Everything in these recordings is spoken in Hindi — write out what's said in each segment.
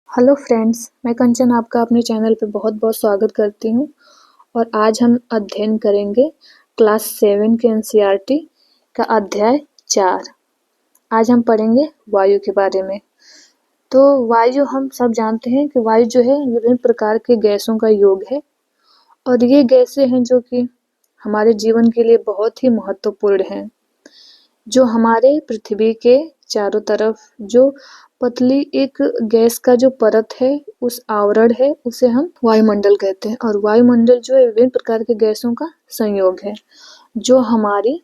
हेलो फ्रेंड्स, मैं कंचन आपका अपने चैनल पे बहुत-बहुत स्वागत करती हूँ और आज हम अध्ययन करेंगे क्लास 7 के एनसीईआरटी का अध्याय 4। आज हम पढ़ेंगे वायु के बारे में। तो वायु हम सब जानते हैं कि वायु जो है विभिन्न प्रकार के गैसों का योग है और ये गैसें हैं जो कि हमारे जीवन के लिए बहुत ही महत्वपूर्ण हैं। जो हमारे पृथ्वी के चारों तरफ जो पतली एक गैस का जो परत है, उस आवरण है, उसे हम वायुमंडल कहते हैं और वायुमंडल जो है विभिन्न प्रकार के गैसों का संयोग है। जो हमारी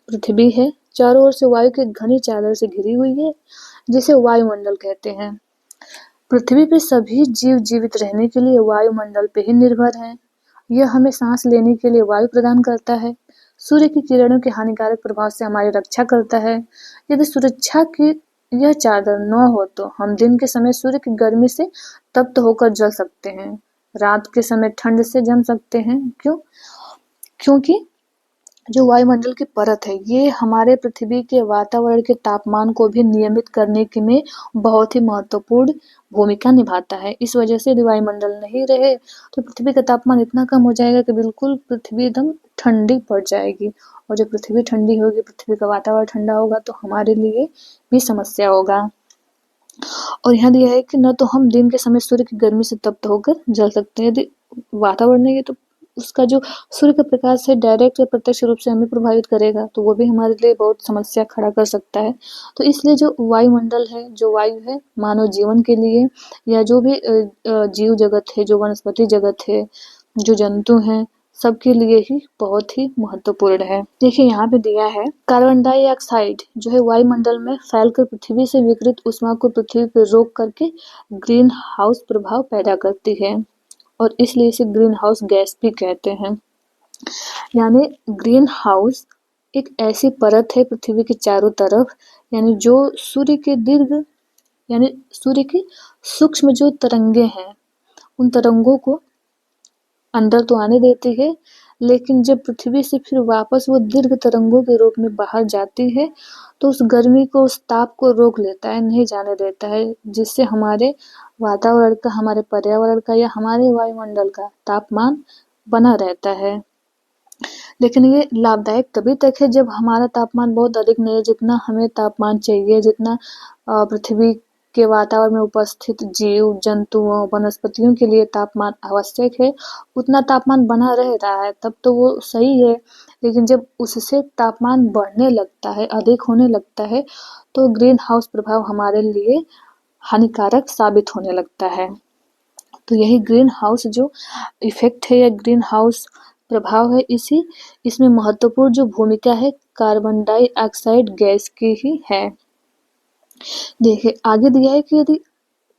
पृथ्वी है, चारों ओर से वायु की घनी चादर से घिरी हुई है, जिसे वायुमंडल कहते हैं। पृथ्वी पे सभी जीव जीवित रहने के लिए वायुमंडल पे ही निर्भर हैं। यह हमें सांस लेने के लिए वायु प्रदान करता है। सूर्य की किरणों के हानिकारक प्रभाव से हमारी रक्षा करता है। यदि सुरक्षा की यह चादर न हो तो हम दिन के समय सूर्य की गर्मी से तप्त होकर जल सकते हैं, रात के समय ठंड से जम सकते हैं। क्योंकि जो वायुमंडल की परत है, ये हमारे पृथ्वी के वातावरण के तापमान को भी नियमित करने के में बहुत ही महत्वपूर्ण भूमिका निभाता है। इस वजह से यदि वायुमंडल नहीं रहे तो पृथ्वी का तापमान इतना कम हो जाएगा कि बिल्कुल पृथ्वी एकदम ठंडी पड़ जाएगी और जब पृथ्वी ठंडी होगी, पृथ्वी का वातावरण ठंडा होगा तो हमारे लिए भी समस्या होगा। और यहाँ दिया है कि न तो हम दिन के समय सूर्य की गर्मी से तप्त होकर जल सकते हैं। यदि वातावरण नहीं है तो उसका जो सूर्य का प्रकाश है डायरेक्ट या प्रत्यक्ष रूप से हमें प्रभावित करेगा, तो वो भी हमारे लिए बहुत समस्या खड़ा कर सकता है। तो इसलिए जो वायुमंडल है, जो वायु है, मानव जीवन के लिए या जो भी जीव जगत है, जो वनस्पति जगत है, जो जंतु हैं, सबके लिए ही बहुत ही महत्वपूर्ण है। देखिए यहाँ पे दिया है, कार्बन डाइऑक्साइड जो है वायुमंडल में फैलकर पृथ्वी से विकिरित ऊष्मा को पृथ्वी पर रोक करके ग्रीन हाउस प्रभाव पैदा करती है और इसलिए इसे ग्रीन हाउस गैस भी कहते हैं। यानी ग्रीन हाउस एक ऐसी परत है पृथ्वी के चारों तरफ, यानी जो सूर्य के यानी सूर्य की सूक्ष्म जो तरंगे हैं, उन तरंगों को अंदर तो आने देती है, लेकिन जब पृथ्वी से फिर वापस वो दीर्घ तरंगों के रूप में बाहर जाती है तो उस गर्मी को, उस ताप को रोक लेता है, नहीं जाने देता है, जिससे हमारे वातावरण का, हमारे पर्यावरण का या हमारे वायुमंडल का तापमान बना रहता है। लेकिन ये लाभदायक तभी तक है जब हमारा तापमान बहुत अधिक नहीं है। जितना हमें तापमान चाहिए, जितना पृथ्वी के वातावरण में उपस्थित जीव जंतुओं, वनस्पतियों के लिए तापमान आवश्यक है, उतना तापमान बना रह रहा है, तब तो वो सही है। लेकिन जब उससे तापमान बढ़ने लगता है, अधिक होने लगता है, तो ग्रीन हाउस प्रभाव हमारे लिए हानिकारक साबित होने लगता है। तो यही ग्रीन हाउस जो इफेक्ट है या ग्रीन हाउस प्रभाव है, इसमें महत्वपूर्ण जो भूमिका है कार्बन डाइऑक्साइड गैस की ही है। देखिए आगे दिया है कि यदि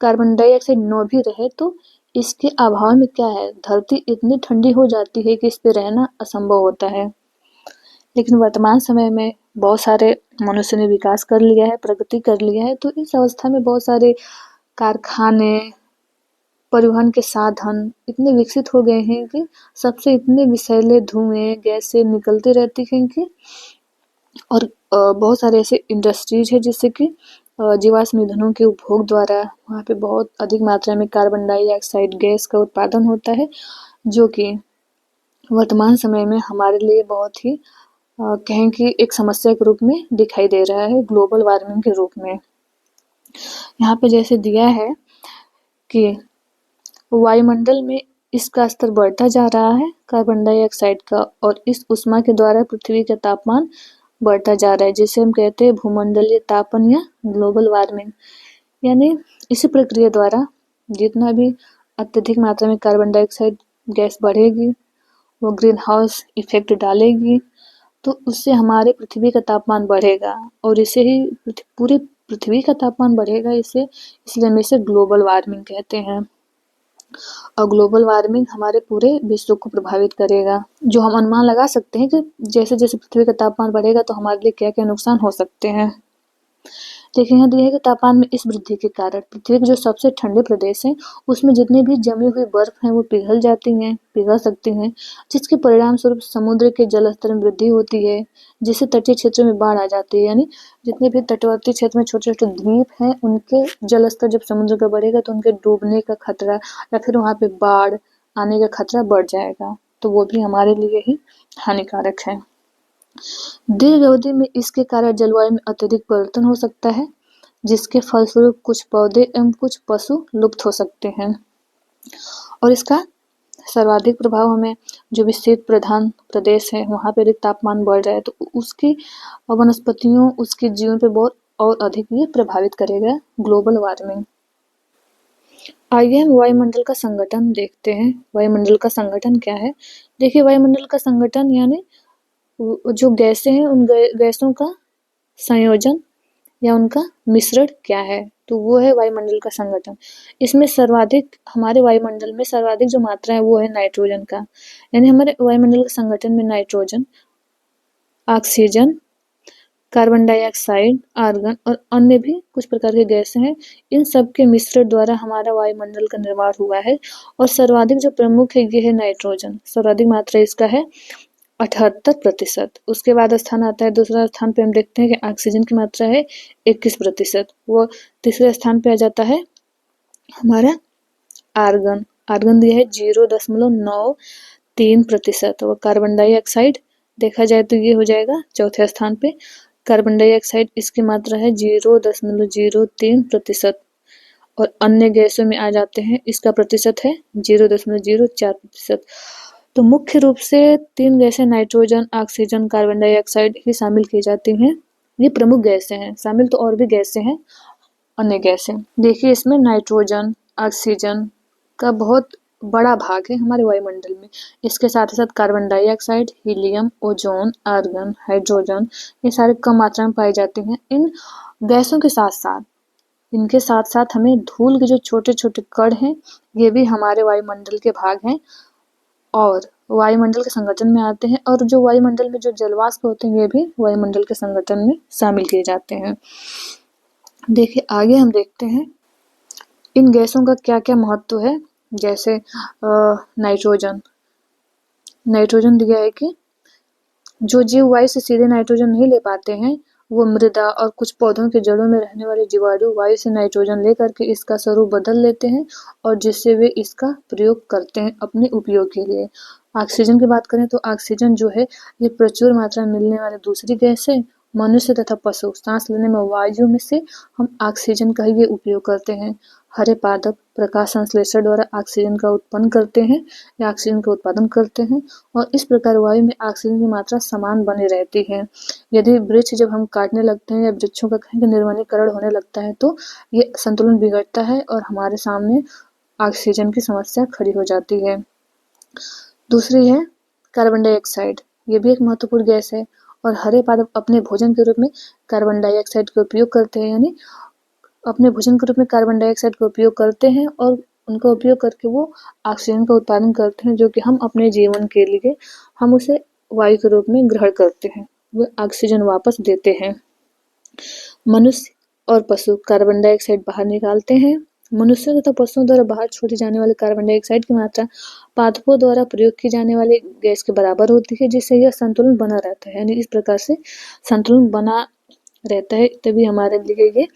कार्बन डाइऑक्साइड न भी रहे तो इसके अभाव में क्या है, धरती इतनी ठंडी हो जाती है कि इस पे रहना असंभव होता है। लेकिन वर्तमान समय में बहुत सारे मनुष्य ने विकास कर लिया है, प्रगति कर लिया है, तो इस अवस्था में बहुत सारे कारखाने, परिवहन के साधन इतने विकसित हो गए हैं कि सबसे इतने विषैले धुएं, गैसें निकलती रहती हैं कि और बहुत सारे ऐसे इंडस्ट्रीज है जिससे कि जीवाश्म ईंधनों के उपभोग द्वारा वहाँ पे बहुत अधिक मात्रा में कार्बन डाइऑक्साइड गैस का उत्पादन होता है, जो कि वर्तमान समय में हमारे लिए बहुत ही कहें कि एक समस्या के रूप में दिखाई दे रहा है, ग्लोबल वार्मिंग के रूप में। यहाँ पे जैसे दिया है कि वायुमंडल में इसका स्तर बढ़ता जा रहा है कार्बन डाइऑक्साइड का, और इस ऊष्मा के द्वारा पृथ्वी का तापमान बढ़ता जा रहा है, जिसे हम कहते हैं भूमंडलीय तापन या ग्लोबल वार्मिंग। यानी इसी प्रक्रिया द्वारा जितना भी अत्यधिक मात्रा में कार्बन डाइऑक्साइड गैस बढ़ेगी, वो ग्रीन हाउस इफेक्ट डालेगी, तो उससे हमारे पृथ्वी का तापमान बढ़ेगा और इसे ही पूरी पृथ्वी का तापमान बढ़ेगा, इसलिए हम इसे ग्लोबल वार्मिंग कहते हैं। और ग्लोबल वार्मिंग हमारे पूरे विश्व को प्रभावित करेगा। जो हम अनुमान लगा सकते हैं कि जैसे जैसे पृथ्वी का तापमान बढ़ेगा तो हमारे लिए क्या क्या नुकसान हो सकते हैं। देखिए यहाँ दिया है कि तापमान में इस वृद्धि के कारण पृथ्वी के जो सबसे ठंडे प्रदेश हैं उसमें जितनी भी जमी हुई बर्फ है वो पिघल जाती हैं, पिघल सकती हैं, जिसके परिणाम स्वरूप समुद्र के जल स्तर में वृद्धि होती है, जिससे तटीय क्षेत्रों में बाढ़ आ जाती है। यानी जितने भी तटवर्ती क्षेत्र में छोटे छोटे द्वीप हैं उनके जल स्तर जब समुद्र का बढ़ेगा तो उनके डूबने का खतरा या फिर वहाँ पे बाढ़ आने का खतरा बढ़ जाएगा, तो वो भी हमारे लिए ही हानिकारक है। दीर्घ अवधि में इसके कारण जलवायु में अत्यधिक परिवर्तन हो सकता है, जिसके फलस्वरूप कुछ पौधे एवं कुछ पशु लुप्त हो सकते हैं। और इसका सर्वाधिक प्रभाव हमें जो भी शीत प्रधान प्रदेश है वहाँ पे अधिक तापमान बढ़ रहा है तो उसकी वनस्पतियों उसके जीवन पे बहुत और अधिक ये प्रभावित करेगा ग्लोबल वार्मिंग। आइए हम वायुमंडल का संगठन देखते हैं। वायुमंडल का संगठन क्या है? देखिए वायुमंडल का संगठन यानी जो गैसें हैं उन गैसों का संयोजन या उनका मिश्रण क्या है, तो वो है वायुमंडल का संगठन। इसमें सर्वाधिक हमारे वायुमंडल में सर्वाधिक जो मात्रा है वो है नाइट्रोजन का, यानी हमारे वायुमंडल के संगठन में nitrogen, oxygen, carbon dioxide, argon और अन्य भी कुछ प्रकार के गैसें हैं। इन सब के मिश्रण द्वारा हमारा वायुमंडल का निर्माण हुआ है और सर्वाधिक जो प्रमुख है ये है नाइट्रोजन। सर्वाधिक मात्रा इसका है 78%। उसके बाद स्थान आता है, दूसरा स्थान पे हम देखते हैं कि ऑक्सीजन की मात्रा है 21%। वो तीसरे स्थान पे आ जाता है हमारा आर्गन। आर्गन दिया है 0.93%। और कार्बन डाइऑक्साइड देखा जाए तो ये हो जाएगा चौथे स्थान पे। कार्बन डाइऑक्साइड इसकी मात्रा है 0.03%। और अन्य गैसों में आ जाते हैं, इसका प्रतिशत है 0.04%। तो मुख्य रूप से 3 गैसें नाइट्रोजन, ऑक्सीजन, कार्बन डाइऑक्साइड ही शामिल की जाती हैं। ये प्रमुख गैसें हैं, शामिल तो और भी गैसें हैं, अन्य गैसें। देखिए इसमें नाइट्रोजन, ऑक्सीजन का बहुत बड़ा भाग है हमारे वायुमंडल में। इसके साथ ही साथ carbon dioxide, helium, ozone, argon, hydrogen ये सारे कम मात्रा में पाए जाते हैं। इन गैसों के साथ साथ इनके साथ साथ हमें धूल के जो छोटे छोटे कण हैं ये भी हमारे वायुमंडल के भाग हैं और वायुमंडल के संगठन में आते हैं। और जो वायुमंडल में जो जलवाष्प होते हैं ये भी वायुमंडल के संगठन में शामिल किए जाते हैं। देखिए आगे हम देखते हैं इन गैसों का क्या क्या महत्व है। जैसे नाइट्रोजन दिया है कि जो जीव वायु से सीधे नाइट्रोजन नहीं ले पाते हैं वो मृदा और कुछ पौधों के जड़ों में रहने वाले जीवाणु वायु से नाइट्रोजन लेकर के इसका स्वरूप बदल लेते हैं और जिससे वे इसका प्रयोग करते हैं अपने उपयोग के लिए। ऑक्सीजन की बात करें तो ऑक्सीजन जो है ये प्रचुर मात्रा में मिलने वाली दूसरी गैस है। मनुष्य तथा पशु सांस लेने में वायु में से हम ऑक्सीजन का ही ये उपयोग करते हैं। हरे पादप प्रकाश संश्लेषण द्वारा ऑक्सीजन का उत्पन्न करते हैं या ऑक्सीजन का उत्पादन करते हैं और इस प्रकार वायु में ऑक्सीजन की मात्रा समान बनी रहती है। यदि वृक्ष जब हम काटने लगते हैं या वृक्षों का कहीं निर्वनीकरण होने लगता है तो ये संतुलन बिगड़ता है और हमारे सामने ऑक्सीजन की समस्या खड़ी हो जाती है। दूसरी है कार्बन डाइऑक्साइड, ये भी एक महत्वपूर्ण गैस है और हरे पादप अपने भोजन के रूप में कार्बन डाइऑक्साइड का उपयोग करते हैं, यानी अपने भोजन के रूप में कार्बन डाइऑक्साइड का उपयोग करते हैं और उनका उपयोग करके वो ऑक्सीजन का उत्पादन करते हैं जो कि हम अपने जीवन के लिए हम उसे वायु के रूप में ग्रहण करते हैं, वो ऑक्सीजन वापस देते हैं। मनुष्य और पशु कार्बन डाइऑक्साइड बाहर निकालते हैं। मनुष्यों तथा पशुओं द्वारा बाहर छोड़ी जाने वाले कार्बन डाइऑक्साइड की मात्रा पादपों द्वारा प्रयोग की जाने वाली गैस के बराबर होती है, जिससे यह संतुलन बना रहता है। यानी इस प्रकार से संतुलन बना रहता है, तभी हमारे लिए ये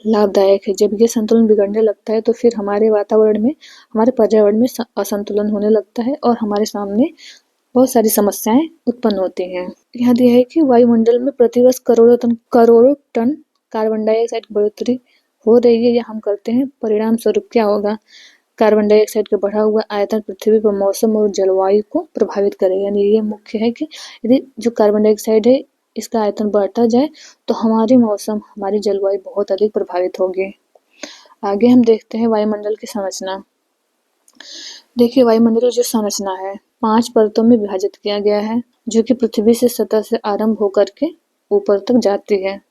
लाभदायक है। जब ये संतुलन बिगड़ने लगता है तो फिर हमारे वातावरण में, हमारे पर्यावरण में असंतुलन होने लगता है और हमारे सामने बहुत सारी समस्याएं उत्पन्न होती हैं। यहाँ दिया है कि वायुमंडल में प्रतिवर्ष करोड़ों टन कार्बन डाइऑक्साइड की बढ़ोतरी हो रही है या हम करते हैं। परिणाम स्वरूप क्या होगा? कार्बन डाइऑक्साइड का बढ़ा हुआ आयतन पृथ्वी पर मौसम और जलवायु को प्रभावित करेगा। यानी ये मुख्य है कि यदि जो कार्बन डाइऑक्साइड है इसका आयतन बढ़ता जाए तो हमारी मौसम, हमारी जलवायु बहुत अधिक प्रभावित होगी। आगे हम देखते हैं वायुमंडल की संरचना। देखिए वायुमंडल की जो संरचना है 5 परतों में विभाजित किया गया है जो कि पृथ्वी से सतह से आरंभ होकर के ऊपर तक जाती है।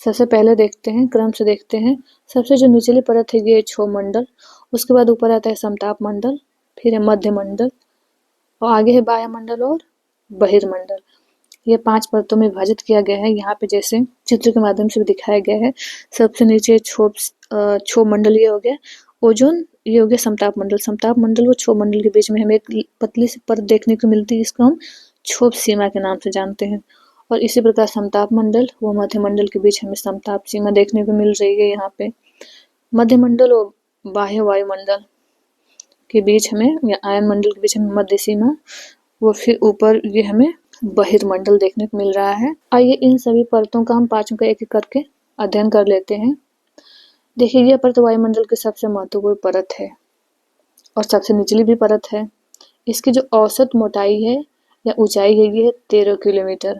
सबसे पहले देखते हैं, क्रम से देखते हैं। सबसे जो निचली परत है ये क्षोमंडल, उसके बाद ऊपर आता है समताप मंडल, फिर है मध्य मंडल और आगे है वायुमंडल और बहिर्मंडल। ये 5 परतों में विभाजित किया गया है। यहाँ पे जैसे चित्र के माध्यम से भी दिखाया गया है। सबसे नीचे क्षोभ मंडल ये हो गया, ओजोन ये हो गया समताप मंडल। समताप मंडल व क्षोभ मंडल के बीच में हमें एक पतली सी परत देखने को मिलती है, इसको हम क्षोभ सीमा के नाम से जानते हैं। और इसी प्रकार समताप मंडल व मध्य मंडल के बीच हमें समताप सीमा देखने को मिल रही है। यहाँ पे मध्य मंडल और बाह्य वायुमंडल के बीच हमें, या आयन मंडल के बीच हमें मध्य सीमा, वो फिर ऊपर ये हमें बहिर्मंडल देखने को मिल रहा है। आइए इन सभी परतों का हम पांचों का एक एक करके अध्ययन कर लेते हैं। देखिए, यह परत वायुमंडल की सबसे महत्वपूर्ण परत है और सबसे निचली भी परत है। इसकी जो औसत मोटाई है या ऊंचाई है, ये है 13 किलोमीटर।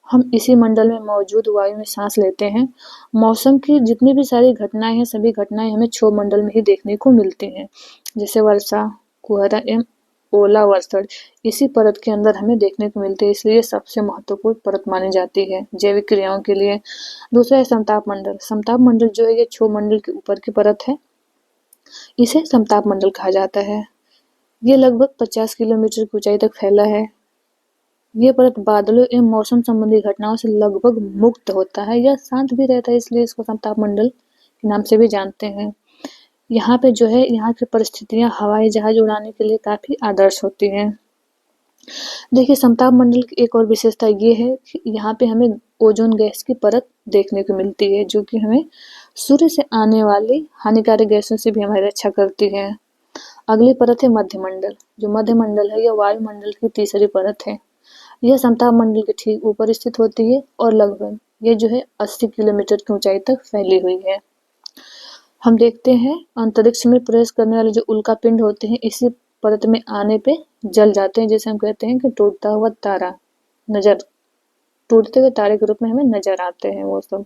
हम इसी मंडल में मौजूद वायु में सांस लेते हैं। मौसम की जितनी भी सारी घटनाएं हैं, सभी घटनाएं हमें क्षोभ मंडल में ही देखने को मिलती हैं। जैसे वर्षा, कुहरा एवं ओला वर्षण इसी परत के अंदर हमें देखने को मिलते हैं, इसलिए सबसे महत्वपूर्ण परत मानी जाती है जैविक क्रियाओं के लिए। दूसरा है समताप मंडल। समताप मंडल जो है, ये क्षोभ मंडल के ऊपर की परत है, इसे समताप मंडल कहा जाता है। ये लगभग 50 किलोमीटर की ऊंचाई तक फैला है। ये परत बादलों एवं मौसम संबंधी घटनाओं से लगभग मुक्त होता है या शांत भी रहता है, इसलिए इसको समताप मंडल के नाम से भी जानते हैं। यहाँ पे जो है, यहाँ की परिस्थितियां हवाई जहाज उड़ाने के लिए काफी आदर्श होती हैं। देखिए, समताप मंडल की एक और विशेषता ये है कि यहाँ पे हमें ओजोन गैस की परत देखने को मिलती है, जो कि हमें सूर्य से आने वाली हानिकारक गैसों से भी हमारी रक्षा करती है। अगली परत है मध्यमंडल। जो मध्यमंडल है, यह वायुमंडल की तीसरी परत है। यह समताप मंडल के ठीक ऊपर स्थित होती है और लगभग ये जो है 80 किलोमीटर की ऊंचाई तक फैली हुई है। हम देखते हैं अंतरिक्ष में प्रवेश करने वाले जो उल्का पिंड होते हैं, इसी परत में आने पे जल जाते हैं, जैसे हम कहते हैं कि टूटता हुआ तारा टूटते हुए तारे के रूप में हमें नजर आते हैं वो सब।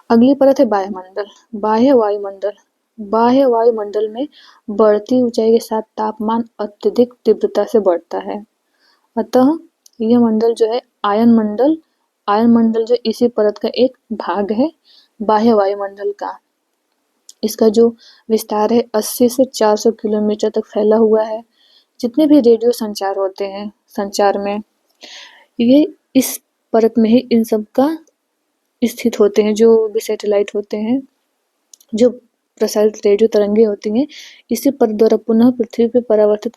अगली परत है वायुमंडल। बाह्य वायुमंडल। बाह्य वायुमंडल में बढ़ती ऊंचाई के साथ तापमान अत्यधिक तीव्रता से बढ़ता है, अतः यह मंडल जो है आयन मंडल जो इसी परत का एक भाग है बाह्य वायुमंडल का। इसका जो विस्तार है 80 से 400 किलोमीटर तक फैला हुआ है। जितने भी रेडियो संचार होते हैं संचार में, ये इस परत में ही इन सब का स्थित होते हैं। जो भी सैटेलाइट होते हैं, जो प्रसारित रेडियो तरंगे होती हैं, इसी परत द्वारा पुनः पृथ्वी पर परावर्तित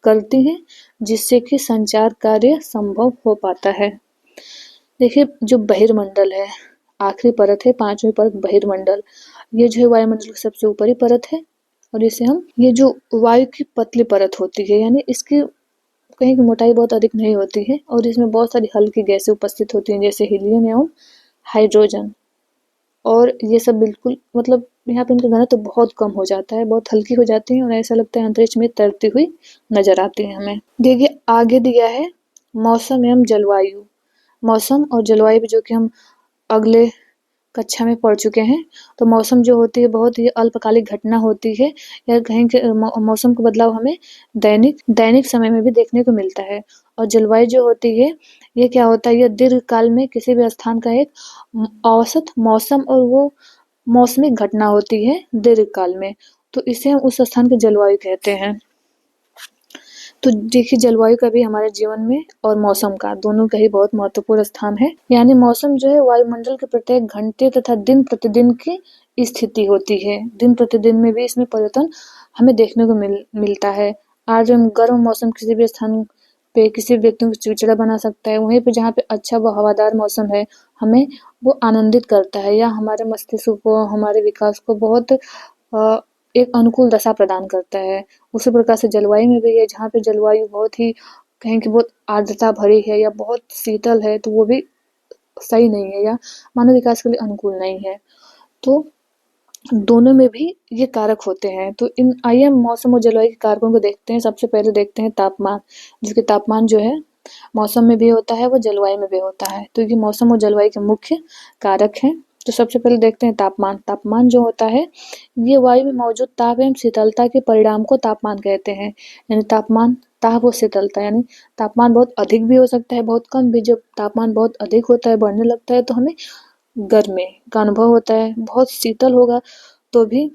करती हैं, जिससे कि संचार कार्य संभव हो पाता है। देखिए, जो बहिर्मंडल है, आखिरी परत है, पांचवी परत बहिर्मंडल। ये जो है वायुमंडल की सबसे ऊपरी परत है और इसे हम, ये जो वायु की पतली परत होती है, यानी इसकी कहीं की मोटाई बहुत अधिक नहीं होती है और इसमें बहुत सारी हल्की गैसें उपस्थित होती हैं, जैसे हीलियम एवं हाइड्रोजन। और ये सब बिल्कुल, मतलब यहाँ पे इनका घनत्व तो बहुत कम हो जाता है, बहुत हल्की हो जाती है और ऐसा लगता है अंतरिक्ष में तैरती हुई नजर आती है हमें। देखिए, आगे दिया है मौसम एवं जलवायु। मौसम और जलवायु भी, जो कि हम अगले कक्षा में पढ़ चुके हैं। तो मौसम जो होती है, बहुत ही अल्पकालिक घटना होती है, या कहीं के मौसम का बदलाव हमें दैनिक समय में भी देखने को मिलता है। और जलवायु जो होती है, ये क्या होता है, ये दीर्घकाल में किसी भी स्थान का एक औसत मौसम और वो मौसमी घटना होती है दीर्घकाल में, तो इसे हम उस स्थान की जलवायु कहते हैं। तो देखिए, जलवायु का भी हमारे जीवन में और मौसम का, दोनों का ही बहुत महत्वपूर्ण स्थान है। यानी मौसम जो है वायुमंडल के प्रत्येक घंटे तथा दिन प्रतिदिन की स्थिति होती है। दिन प्रतिदिन में भी इसमें परिवर्तन हमें देखने को मिलता है। आज हम गर्म मौसम किसी भी स्थान पे किसी व्यक्ति को चिड़चिड़ा बना सकता है, वहीं पे जहाँ पे अच्छा व हवादार मौसम है, हमें वो आनंदित करता है या हमारे मस्तिष्क को, हमारे विकास को बहुत एक अनुकूल दशा प्रदान करता है। उसी प्रकार से जलवायु में भी है, जहाँ पे जलवायु बहुत ही कहें कि बहुत आर्द्रता भरी है या बहुत शीतल है, तो वो भी सही नहीं है या मानव विकास के लिए अनुकूल नहीं है। तो दोनों में भी ये कारक होते हैं। तो आइए हम मौसम और जलवायु के कारकों को देखते हैं। सबसे पहले देखते हैं तापमान, जिसके तापमान जो है मौसम में भी होता है, वो जलवायु में भी होता है। तो ये मौसम और जलवायु के मुख्य कारक हैं। तो सबसे पहले देखते हैं तापमान। तापमान जो होता है, ये वायु में मौजूद ताप एवं शीतलता के परिणाम को तापमान कहते हैं। यानी ताप और शीतलता, यानी तापमान बहुत अधिक भी हो सकता है, बहुत कम भी। जब तापमान बहुत अधिक होता है, बढ़ने लगता है, तो हमें गर्मी का अनुभव होता है। बहुत शीतल होगा तो भी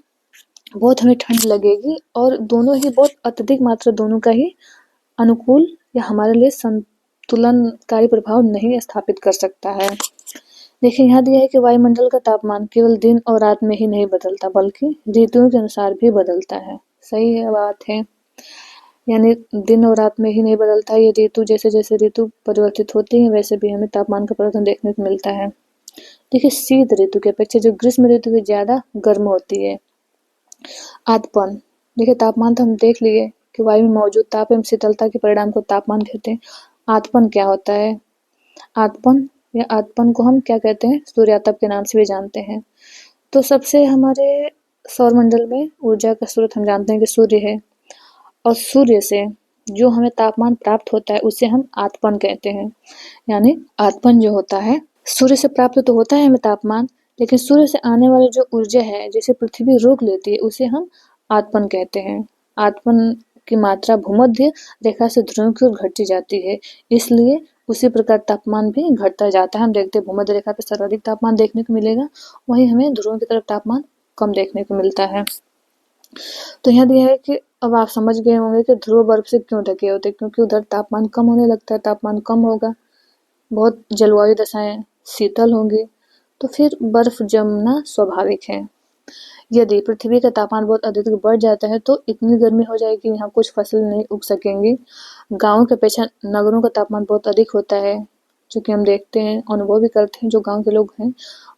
बहुत हमें ठंड लगेगी, और दोनों ही बहुत अत्यधिक मात्रा, दोनों का ही अनुकूल या हमारे लिए तुलनकारी प्रभाव नहीं स्थापित कर सकता है। देखिए यहाँ दिया है कि वायुमंडल का तापमान केवल दिन और रात में ही नहीं बदलता बल्कि ऋतुओं के अनुसार भी बदलता है। सही है बात है, यानी दिन और रात में ही नहीं बदलता, ये ऋतु जैसे जैसे ऋतु परिवर्तित होती है वैसे भी हमें तापमान का परिवर्तन देखने को मिलता है। देखिए शीत ऋतु की अपेक्षा जो ग्रीष्म ऋतु की ज्यादा गर्म होती है। आतपन, देखिए तापमान तो हम देख लिए कि वायु में मौजूद ताप एवं शीतलता के परिणाम को तापमान कहते हैं। आतपन क्या होता है? आतपन या आतपन को हम क्या कहते हैं? सूर्यातप के नाम से भी जानते हैं। तो सबसे हमारे सौरमंडल में ऊर्जा का स्रोत हम जानते हैं कि सूर्य है, और सूर्य से जो हमें तापमान प्राप्त होता है उसे हम आतपन कहते हैं। यानी आतपन जो होता है, सूर्य से प्राप्त तो होता है हमें तापमान, लेकिन सूर्य से आने वाली जो ऊर्जा है जिसे पृथ्वी रोक लेती है उसे हम आतपन कहते हैं। आतपन की मात्रा भूमध्य रेखा से ध्रुवों की ओर घटती जाती है, इसलिए उसी प्रकार तापमान भी घटता जाता है। हम देखते हैं भूमध्य रेखा पे सर्वाधिक तापमान देखने को मिलेगा, वहीं हमें ध्रुवों की तरफ तापमान कम देखने को मिलता है। तो यहाँ दिया है कि अब आप समझ गए होंगे कि ध्रुव बर्फ से क्यों ढके होते हैं, क्योंकि उधर तापमान कम होने लगता है। तापमान कम होगा, बहुत जलवायु दशाएं शीतल होंगी, तो फिर बर्फ जमना स्वाभाविक है। यदि पृथ्वी का तापमान बहुत अधिक बढ़ जाता है तो इतनी गर्मी हो जाएगी यहाँ कुछ फसल नहीं उग सकेंगी। गाँव की अपेक्षा नगरों का तापमान बहुत अधिक होता है, क्योंकि हम देखते हैं, अनुभव भी करते हैं, जो गाँव के लोग हैं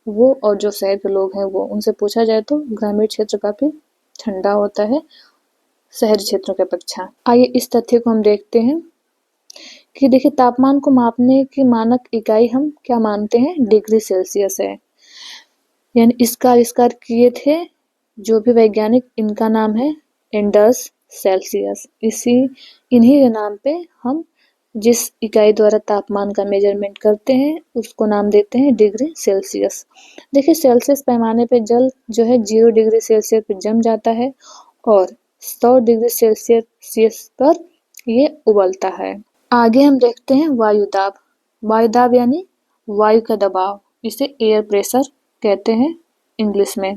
वो और जो शहर के लोग हैं वो, उनसे पूछा जाए तो ग्रामीण क्षेत्र काफी ठंडा होता है शहरी क्षेत्रों की अपेक्षा। आइए इस तथ्य को हम देखते हैं कि देखिए तापमान को मापने की मानक इकाई हम क्या मानते हैं? डिग्री सेल्सियस है। यानी इसका आविष्कार किए थे जो भी वैज्ञानिक, इनका नाम है एंडर्स सेल्सियस। इन्हीं के नाम पे हम जिस इकाई द्वारा तापमान का मेजरमेंट करते हैं उसको नाम देते हैं डिग्री सेल्सियस। देखिए सेल्सियस पैमाने पे जल जो है 0 डिग्री सेल्सियस पे जम जाता है और 100 डिग्री सेल्सियस पर ये उबलता है। आगे हम देखते हैं वायुदाब। वायुदाब यानी वायु का दबाव, इसे एयर प्रेशर कहते हैं इंग्लिश में।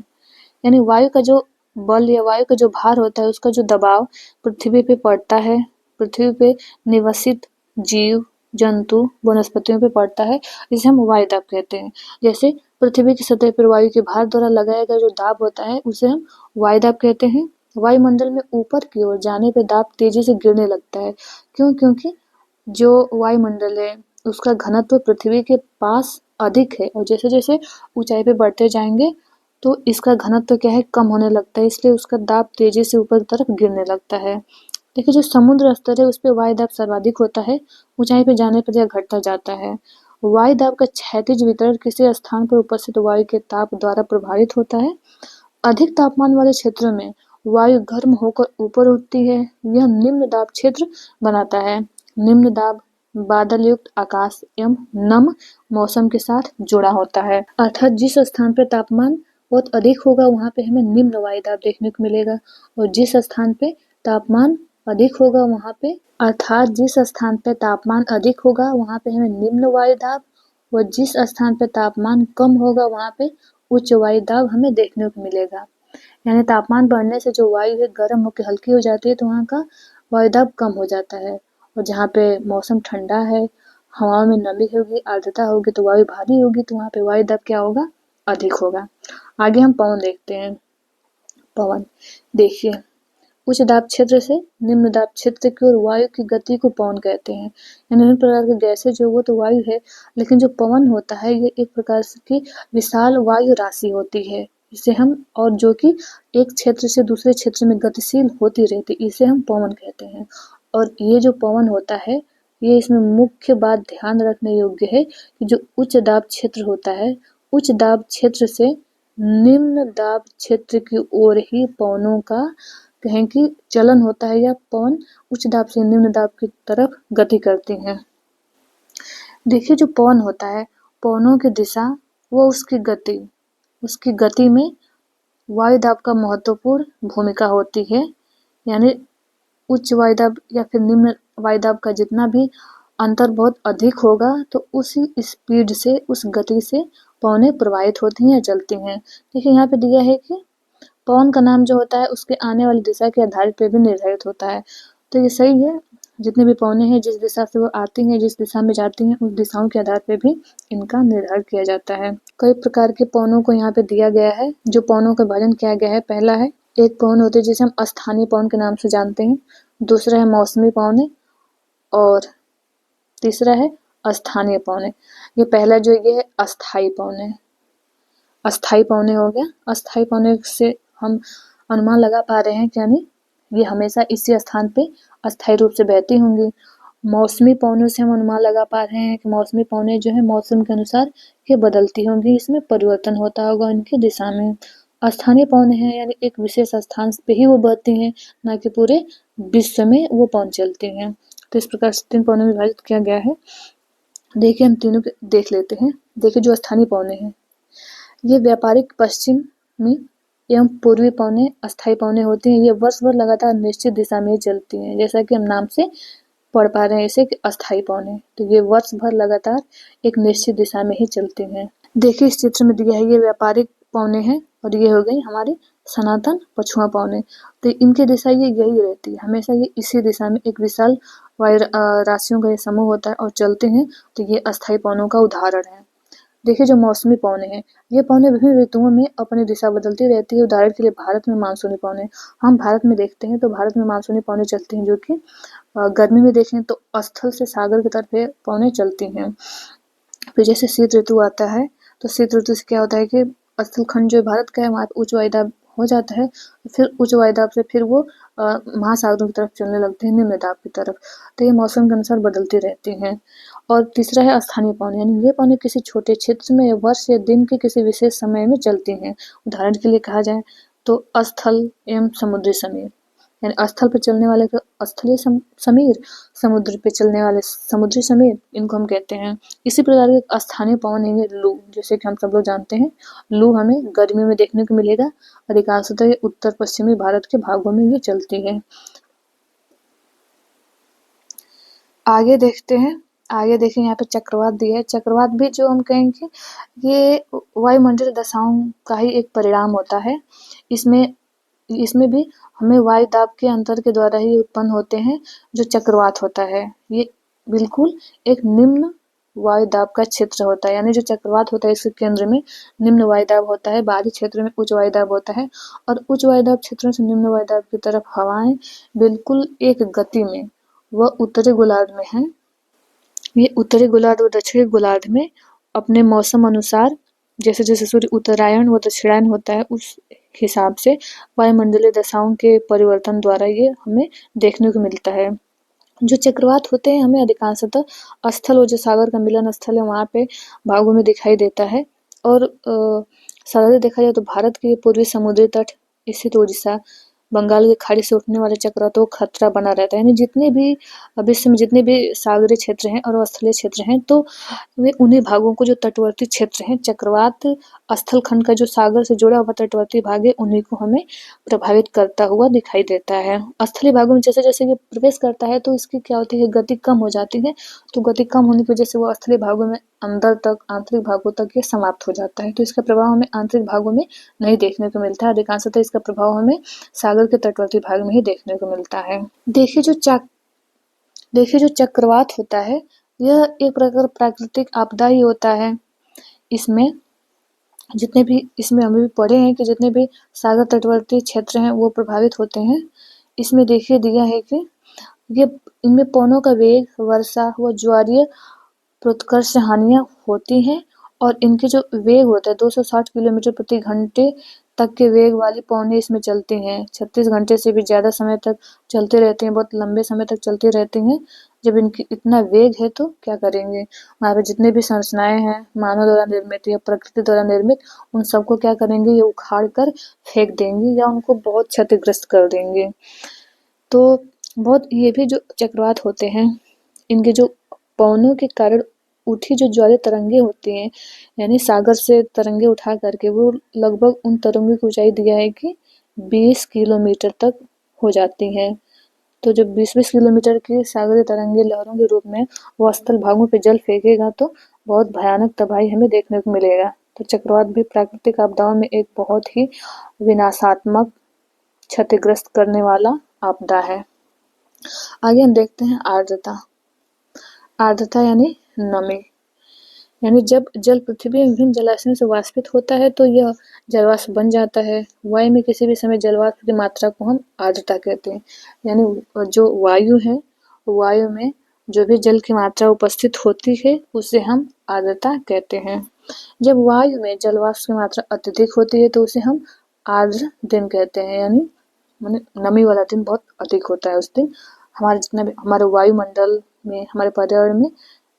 यानी वायु का जो बल या वायु का जो भार होता है उसका जो दबाव पृथ्वी पे पड़ता है, पृथ्वी पे निवसित जीव जंतु वनस्पतियों पे पड़ता है, इसे हम वायुदाब कहते हैं। जैसे पृथ्वी की सतह पर वायु के भार द्वारा लगाया गया जो दाब होता है उसे हम वायुदाब कहते हैं। वायुमंडल में ऊपर की ओर जाने पर दाब तेजी से गिरने लगता है। क्यों? क्योंकि जो वायुमंडल है उसका घनत्व पृथ्वी के पास अधिक है, और जैसे जैसे ऊंचाई पे बढ़ते जाएंगे तो इसका घनत्व क्या है? कम होने लगता है, इसलिए उसका दाब तेजी से ऊपर की तरफ गिरने लगता है। देखिए जो समुद्र स्तर है उस पर वायुदाब सर्वाधिक होता है, ऊंचाई पे जाने पर यह घटता जाता है। वायुदाब का क्षैतिज वितरण किसी स्थान पर उपस्थित वायु के ताप द्वारा प्रभावित होता है। अधिक तापमान वाले क्षेत्रों में वायु गर्म होकर ऊपर उठती है, यह निम्न दाब क्षेत्र बनाता है। निम्न दाब बादल युक्त आकाश एवं नम मौसम के साथ जुड़ा होता है, अर्थात जिस स्थान पर तापमान बहुत अधिक होगा वहां पे हमें निम्न वायुदाब देखने को मिलेगा, और जिस स्थान पे तापमान अधिक होगा वहां पे जिस स्थान पे तापमान अधिक होगा वहां पे हमें निम्न वायुदाब, और जिस स्थान पे तापमान कम होगा वहां पे उच्च वायुदाब हमें देखने को मिलेगा। यानी तापमान बढ़ने से जो वायु है गर्म होकर हल्की हो जाती है तो वहाँ का वायुदाब कम हो जाता है, और जहाँ पे मौसम ठंडा है, हवा में नमी होगी, आर्द्रता होगी तो वायु भारी होगी, तो वहाँ पे वायुदाब क्या होगा? अधिक होगा। आगे हम पवन देखते हैं। पवन देखिए उच्च दाब क्षेत्र से निम्न दाब क्षेत्र की ओर वायु की गति को पवन कहते हैं। यानी विभिन्न प्रकार की गैसें जो वो तो वायु है, लेकिन जो पवन होता है ये एक प्रकार की विशाल वायु राशि होती है, इसे हम, और जो कि एक क्षेत्र से दूसरे क्षेत्र में गतिशील होती रहती, इसे हम पवन कहते हैं। और ये जो पवन होता है ये, इसमें मुख्य बात ध्यान रखने योग्य है कि जो उच्च दाब क्षेत्र होता है, उच्च दाब क्षेत्र से निम्न दाब क्षेत्र की ओर ही पवनों का कहें कि चलन होता है, या पवन उच्च दाब से निम्न दाब की तरफ गति करती हैं। देखिए जो पवन होता है, पवनों की दिशा वो उसकी गति में वायुदाब का महत्वपूर्ण भूमिका होती है। यानी उच्च वायुदाब या फिर निम्न वायुदाब का जितना भी अंतर बहुत अधिक होगा तो उसी स्पीड से, उस गति से पवनें प्रवाहित होती हैं या चलती हैं। देखिए यहाँ पे दिया है कि पवन का नाम जो होता है उसके आने वाली दिशा के आधार पे भी निर्धारित होता है, तो ये सही है। जितने भी पौने हैं जिस दिशा से वो आती हैं, जिस दिशा में जाती हैं, उस दिशाओं के आधार पे भी इनका निर्धारण किया जाता है। कई प्रकार के पौनों को यहाँ पे दिया गया है। जो पौनों का वर्णन किया गया है, पहला है एक पौन होते हैं जिसे हम स्थानीय पौन के नाम से जानते हैं, दूसरा है मौसमी पौने और तीसरा है अस्थानीय पौने। ये पहला जो ये है अस्थाई पौने। अस्थाई पौने हो गया। अस्थाई पौने से हम अनुमान लगा पा रहे हैं कि यानी ये हमेशा इसी स्थान पे अस्थायी रूप से बहती होंगी। मौसमी पौनों से हम अनुमान लगा पा रहे हैं कि मौसमी पौने जो है मौसम के अनुसार ये बदलती होंगी, इसमें परिवर्तन होता होगा इनकी दिशा में। स्थानीय पौने हैं यानी एक विशेष स्थान पे ही वो बहती हैं, ना कि पूरे विश्व में वो पौन चलती हैं। तो इस प्रकार से 3 पौनों में विभाजित किया गया है। देखिए हम तीनों देख लेते हैं। देखिए जो स्थानीय पौने हैं ये व्यापारिक पश्चिमी एवं पूर्वी पौने अस्थायी पौने होती हैं। ये वर्ष भर लगातार निश्चित दिशा में चलती हैं, जैसा कि हम नाम से पढ़ पा रहे हैं इसे कि अस्थायी पौने। तो ये वर्ष भर लगातार एक निश्चित दिशा में ही चलती हैं। देखिए इस चित्र में दिया है ये व्यापारिक पौने हैं और ये हो गई हमारी सनातन पछुआ पौने। तो इनकी दिशा ये यही रहती है, हमेशा ये इसी दिशा में एक विशाल वायु राशियों का ये समूह होता है और चलते हैं। तो ये अस्थायी पौनों का उदाहरण है। देखिए जो मौसमी पौने हैं ये पौने विभिन्न ऋतुओं में अपनी दिशा बदलती रहती है। उदाहरण के लिए भारत में मानसूनी पौने, हम भारत में देखते हैं तो भारत में मानसूनी पौने चलती हैं, जो कि गर्मी में देखें तो स्थल से सागर की तरफ ये पौने चलती हैं। फिर जैसे शीत ऋतु आता है तो शीत ऋतु से क्या होता है कि स्थल खंड जो भारत का है वहाँ पे उच्च वायुदाब हो जाता है, फिर उच्च वायुदाब से फिर वो महासागरों की तरफ चलने लगते हैं, निम्न दाब की तरफ। तो ये मौसम के अनुसार बदलती रहती हैं। और तीसरा है स्थानीय पौने, यानी ये पौने किसी छोटे क्षेत्र में वर्ष या दिन के किसी विशेष समय में चलती हैं। उदाहरण के लिए कहा जाए तो स्थल एवं समुद्री समीर, यानी स्थल पर चलने वाले को स्थलीय समीर, समुद्र पे चलने वाले समुद्री समीर, इनको हम कहते हैं। इसी प्रकार के स्थानीय पवन है लू, जैसे कि हम सब लोग जानते हैं लू हमें गर्मी में देखने को मिलेगा। अधिकांशतः ये उत्तर पश्चिमी भारत के भागों में ये चलती है। आगे देखते हैं। आगे देखिए यहाँ पे चक्रवात दिया है। चक्रवात भी जो हम कहेंगे ये वायुमंडलीय दशाओं का ही एक परिणाम होता है। इसमें भी हमें वायु दाब के अंतर के द्वारा ही उत्पन्न होते हैं जो चक्रवात होता है। ये बिल्कुल एक निम्न वायु दाब का क्षेत्र होता है, यानी जो चक्रवात होता है इसके केंद्र में निम्न वायु दाब होता है, बाहरी क्षेत्र में उच्च वायु दाब होता है और उच्च वायु दाब क्षेत्रों से निम्न वायु दाब की तरफ हवाएं बिल्कुल एक गति में वह उत्तरी गोलार्ध में है। ये उत्तरी गोलार्ध व दक्षिणी गोलार्ध में अपने मौसम अनुसार जैसे जैसे सूर्य उत्तरायण व दक्षिणायन होता है उस हिसाब से वायुमंडलीय दशाओं के परिवर्तन द्वारा ये हमें देखने को मिलता है। जो चक्रवात होते हैं हमें अधिकांशतः स्थल और जो सागर का मिलन स्थल है वहाँ पे भागों में दिखाई देता है। और साधारण देखा जाए तो भारत के पूर्वी समुद्री तट स्थित उड़ीसा, बंगाल की खाड़ी से उठने वाले चक्रवातों को खतरा बना रहता है। यानी जितने भी विश्व में जितने भी सागरीय क्षेत्र हैं और स्थलीय क्षेत्र हैं तो वे उन्हीं भागों को जो तटवर्ती क्षेत्र हैं, चक्रवात स्थल खंड का जो सागर से जुड़ा हुआ तटवर्ती भाग है उन्हीं को हमें प्रभावित करता हुआ दिखाई देता है। स्थलीय भागों में जैसे जैसे ये प्रवेश करता है तो इसकी क्या होती है, गति कम हो जाती है। तो गति कम होने की वजह से वो स्थलीय भागों में अंदर तक आंतरिक भागों तक ये समाप्त हो जाता है। तो इसका प्रभाव हमें आंतरिक भागों में नहीं देखने को मिलता है। अधिकांशतः इसका प्रभाव हमें सागर के तटवर्ती भाग में ही देखने को मिलता है। देखिए जो चक्रवात होता है यह एक प्रकार प्राकृतिक आपदा ही होता है। इसमें हम भी पढ़े हैं कि जितने भी सागर तटवर्ती क्षेत्र हैं वो प्रभावित होते हैं। इसमें देखिए दिया है कि ये इनमें पवनों का वेग, वर्षा व ज्वारीय प्रोत्कर्ष हानियाँ होती हैं और इनके जो वेग होता है 260 किलोमीटर प्रति घंटे तक के वेग वाली पवनें इसमें चलती हैं। 36 घंटे से भी ज़्यादा समय तक चलते रहते हैं, बहुत लंबे समय तक चलती रहती हैं। जब इनकी इतना वेग है तो क्या करेंगे, वहाँ पे जितने भी संरचनाएं हैं मानव द्वारा निर्मित या प्रकृति द्वारा निर्मित, उन सबको क्या करेंगे, ये उखाड़ कर फेंक देंगे या उनको बहुत क्षतिग्रस्त कर देंगे। तो बहुत ये भी जो चक्रवात होते हैं इनके जो पवनों के कारण उठी जो ज्वारीय तरंगे होती हैं, यानी सागर से तरंगे उठा करके वो लगभग उन तरंगों की ऊंचाई दिया है कि 20 किलोमीटर तक हो जाती हैं। तो जब 20-20 किलोमीटर की सागरीय तरंगे लहरों के रूप में वो स्थल भागों पे जल फेंकेगा तो बहुत भयानक तबाही हमें देखने को मिलेगा। तो चक्रवात भी प्राकृतिक आपदाओं में एक बहुत ही विनाशात्मक क्षतिग्रस्त करने वाला आपदा है। आगे हम देखते हैं आर्द्रता। आर्द्रता यानी नमी, यानी जब जल पृथ्वी में विभिन्न जलाशयों से वाष्पित होता है तो यह जलवाष्प बन जाता है। वायु में किसी भी समय जलवाष्प की मात्रा को हम आर्द्रता कहते हैं। यानी जो वायु है, वायु में जो भी जल की मात्रा उपस्थित होती है उसे हम आर्द्रता कहते हैं। जब वायु में जलवाष्प की मात्रा अत्यधिक होती है तो उसे हम आर्द्र दिन कहते हैं। यानी नमी वाला दिन बहुत अधिक होता है उस दिन। हमारे जितना भी हमारे वायुमंडल में, हमारे पर्यावरण में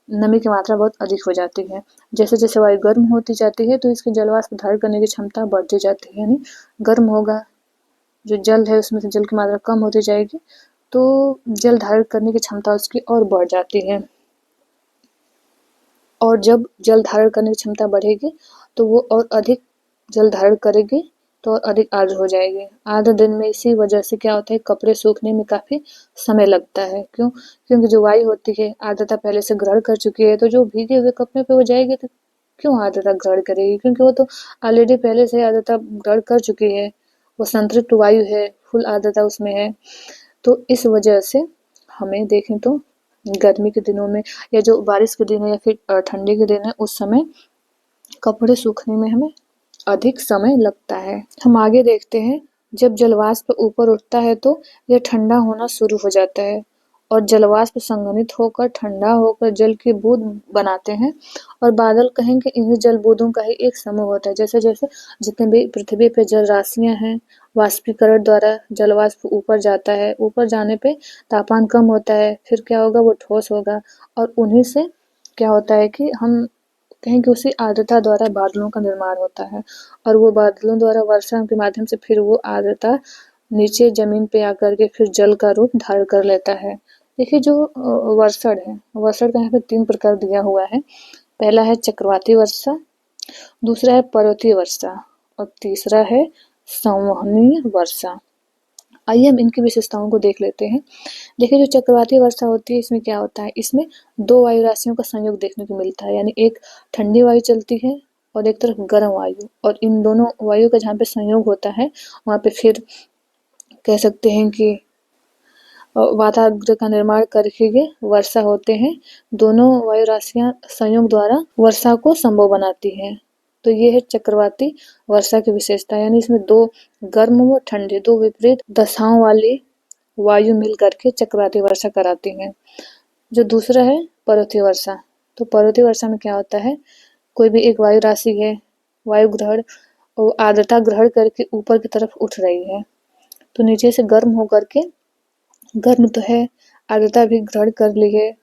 नमी की मात्रा बहुत अधिक हो जाती है। जैसे जैसे वायु गर्म होती जाती है तो इसकी जलवाष्प धारण करने की क्षमता बढ़ती जाती है। यानी गर्म होगा, जो जल है उसमें से जल की मात्रा कम होती जाएगी तो जल धारण करने की क्षमता उसकी और बढ़ जाती है। और जब जल धारण करने की क्षमता बढ़ेगी तो वो और अधिक जल धारण करेगी तो और अधिक आर्द्र हो जाएगी। आर्द्र दिन में इसी वजह से क्या होता है, कपड़े सूखने में काफी समय लगता है। क्यों? क्योंकि जो वायु होती है आर्द्रता पहले से ग्रहण कर चुकी है, तो जो भीगे हुए कपड़े पे वो जाएगी तो क्यों आर्द्रता ग्रहण करेगी? क्योंकि वो तो ऑलरेडी पहले से आर्द्रता ग्रहण कर चुकी है, वो संतृप्त वायु है, फुल आर्द्रता उसमें है। तो इस वजह से हमें देखें तो गर्मी के दिनों में या जो बारिश के दिन है या फिर ठंडी के दिन है उस समय कपड़े सूखने में हमें अधिक समय लगता है। हम आगे देखते हैं, जब जलवाष्प ऊपर उठता है तो यह ठंडा होना शुरू हो जाता है और जलवाष्प संघनित होकर ठंडा होकर जल की बूंद बनाते हैं और बादल कहेंगे इन्हीं जल बूंदों का ही एक समूह होता है। जैसे जैसे जितने भी पृथ्वी पे जल राशियां हैं, वाष्पीकरण द्वारा जलवाष्प ऊपर जाता है, ऊपर जाने पे तापमान कम होता है, फिर क्या होगा, वो ठोस होगा और उन्हीं से क्या होता है कि हम कहें कि उसी आर्द्रता द्वारा बादलों का निर्माण होता है और वो बादलों द्वारा वर्षा के माध्यम से फिर वो आर्द्रता नीचे जमीन पे आकर के फिर जल का रूप धारण कर लेता है। देखिए जो वर्षण है, वर्षण का यहाँ पे 3 प्रकार दिया हुआ है। पहला है चक्रवाती वर्षा, दूसरा है पर्वतीय वर्षा और तीसरा है संवहनीय वर्षा। आइए हम इनकी विशेषताओं को देख लेते हैं। देखिए जो चक्रवाती वर्षा होती है इसमें क्या होता है, इसमें 2 वायु राशियों का संयोग देखने को मिलता है। यानी एक ठंडी वायु चलती है और एक तरफ गर्म वायु, और इन दोनों वायु का जहाँ पे संयोग होता है वहाँ पे फिर कह सकते हैं कि वाताग्र का निर्माण करके ये वर्षा होते हैं। दोनों वायु राशियां संयोग द्वारा वर्षा को संभव बनाती हैं। तो ये है चक्रवाती वर्षा की विशेषता, यानी इसमें 2 गर्म व ठंडे, 2 विपरीत दशाओं वाली वायु मिल करके चक्रवाती वर्षा कराती हैं। जो दूसरा है पर्वतीय वर्षा, तो पर्वतीय वर्षा में क्या होता है, कोई भी एक वायु राशि है, वायु ग्रहण और आर्द्रता ग्रहण करके ऊपर की तरफ उठ रही है, तो नीचे से गर्म होकर के, गर्म तो है, आर्द्रता भी ग्रहण कर ली है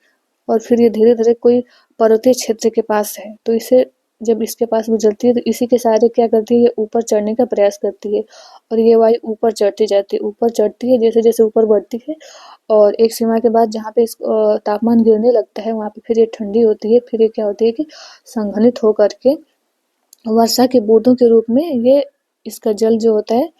और फिर ये धीरे धीरे कोई पर्वतीय क्षेत्र के पास है, तो इसे जब इसके पास गुजरती है तो इसी के सहारे क्या करती है, ये ऊपर चढ़ने का प्रयास करती है और ये वायु ऊपर चढ़ती जाती है, ऊपर चढ़ती है, जैसे जैसे ऊपर बढ़ती है और एक सीमा के बाद जहाँ पे तापमान गिरने लगता है वहाँ पे फिर ये ठंडी होती है। फिर ये क्या होती है कि संघनित होकर के वर्षा के बूंदों के रूप में ये इसका जल जो होता है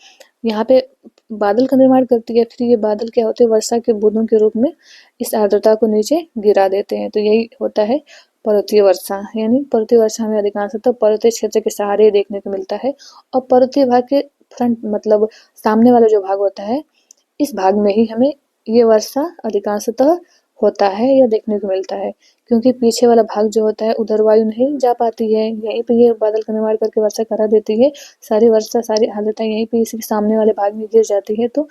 यहाँ पे बादल का निर्माण करती है। फिर ये बादल क्या होते हैं, वर्षा के बूंदों के रूप में इस आर्द्रता को नीचे गिरा देते हैं। तो यही होता है पर्वतीय वर्षा। यानी पर्वतीय वर्षा में अधिकांशतः पर्वतीय क्षेत्र के सहारे देखने को मिलता है और पर्वतीय भाग के फ्रंट मतलब सामने वाला जो भाग होता है, इस भाग में ही हमें ये वर्षा अधिकांशतः होता है या देखने को मिलता है, क्योंकि पीछे वाला भाग जो होता है उधर वायु नहीं जा पाती है, यहीं पे ये बादल का निर्माण करके वर्षा करा देती है। सारी वर्षा, सारी आर्द्रता यहीं पे इसी सामने वाले भाग में गिर जाती है, तो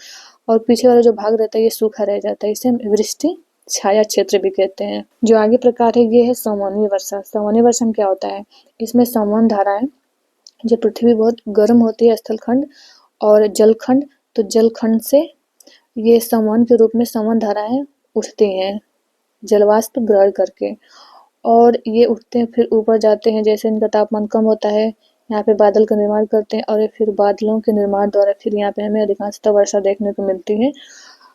और पीछे वाला जो भाग रहता है ये सूखा रह जाता है। इसे हम वृष्टि छाया क्षेत्र भी कहते हैं। जो आगे प्रकार है ये है संवहनीय वर्षा। संवहनीय वर्षा में क्या होता है, इसमें संवहन धाराएं, जो पृथ्वी बहुत गर्म होती है स्थलखंड और जलखंड, तो जलखंड से ये संवहन के रूप में संवहन धाराएं उठती हैं जलवाष्प ग्रहण करके, और ये उठते हैं फिर ऊपर जाते हैं, जैसे इनका तापमान कम होता है यहाँ पे बादल का निर्माण करते हैं और फिर बादलों के निर्माण द्वारा फिर यहाँ पे हमें अधिकांशतः वर्षा देखने को मिलती है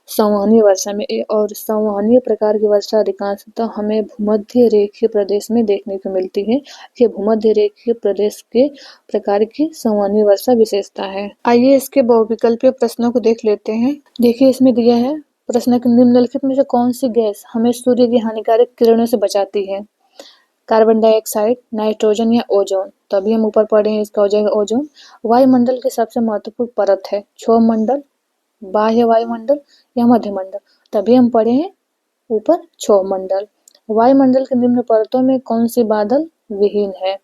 संवहनीय वर्षा में। और संवहनीय प्रकार की वर्षा अधिकांशतः हमें भूमध्य रेखीय प्रदेश में देखने को मिलती है। ये भूमध्य रेखीय प्रदेश के प्रकार की संवहनीय वर्षा विशेषता है। आइए इसके बहुविकल्पीय प्रश्नों को देख लेते हैं। देखिए इसमें दिया है प्रश्न के निम्नलिखित में से कौन सी गैस हमें सूर्य की हानिकारक किरणों से बचाती है, कार्बन डाइऑक्साइड, नाइट्रोजन या ओजोन। तो अभी हम ऊपर पढ़े हैं, इसका हो जाएगा ओजोन। वायुमंडल की सबसे महत्वपूर्ण परत है क्षोभ मंडल, बाह्य वायुमंडल या मध्यमंडल। तभी हम पढ़े हैं ऊपर क्षोभ मंडल। वायुमंडल के निम्न परतों में कौन सी बादल विहीन है?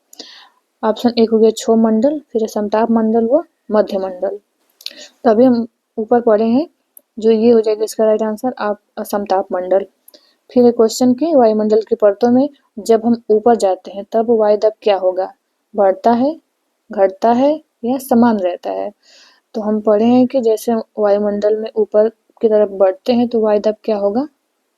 ऑप्शन एक हो गया क्षोभ मंडल, फिर समताप मंडल व मध्यमंडल। तभी हम ऊपर पढ़े हैं, जो ये हो जाएगा इसका राइट आंसर आप समताप मंडल। फिर एक क्वेश्चन की वायुमंडल की परतों में जब हम ऊपर जाते हैं तब वायुदाब क्या होगा? बढ़ता है, घटता है या समान रहता है? तो हम पढ़े हैं कि जैसे वायुमंडल में ऊपर की तरफ बढ़ते हैं तो वायुदाब क्या होगा?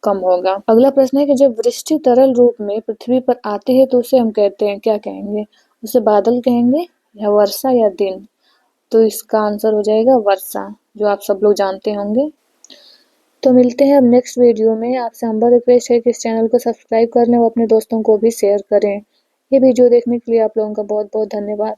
कम होगा। अगला प्रश्न है कि जब वृष्टि तरल रूप में पृथ्वी पर आती है तो उसे हम कहते हैं, क्या कहेंगे? उसे बादल कहेंगे या वर्षा या दिन? तो इसका आंसर हो जाएगा वर्षा, जो आप सब लोग जानते होंगे। तो मिलते हैं अब नेक्स्ट वीडियो में। आपसे हम्बल रिक्वेस्ट है कि इस चैनल को सब्सक्राइब कर लें और अपने दोस्तों को भी शेयर करें। ये वीडियो देखने के लिए आप लोगों का बहुत बहुत धन्यवाद।